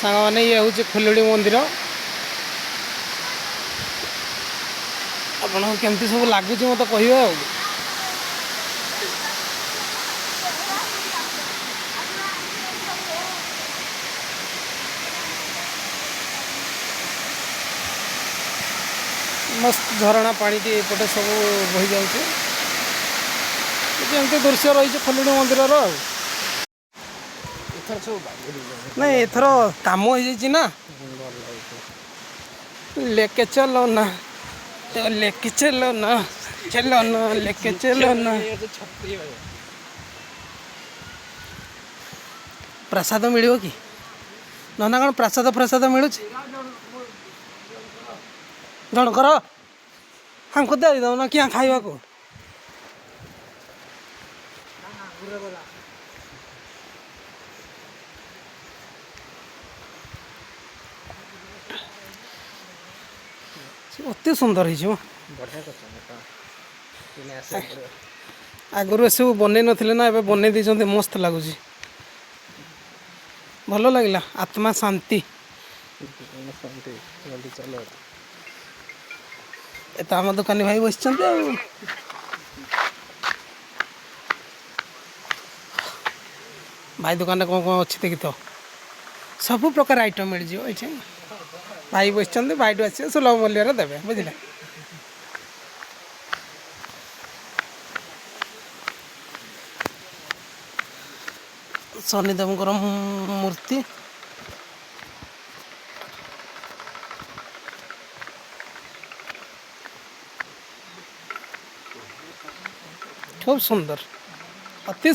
सांग मैंने ये हूँ फुलुड़ी मंदिर आपन केमती सब लगुच मत कह मस्त झरणा पानी टी एपटे सब बही जाऊँचे एमती दृश्य रही फुलुड़ी मंदिर नहीं एथर काम हो ना लेके चलो ना तो लेके चलो ना लेके चलो ना प्रसाद मिल कि ना कौन प्रसाद प्रसाद मिलूँ जनकर हमको दे दो ना क्या खावा को अति सुंदर हो आगु सब बन ना ए बन दी मस्त लगुच भल लगे आत्मा शांति एत आम दुकानी भाई बस भाई दुकान कौन कौन अच्छी देखी तो सब प्रकार आइटम मिल जाए भाई बस भाई आस सुलभ मूल्य देवे बुझे शनिदेव मूर्ति खूब सुंदर अति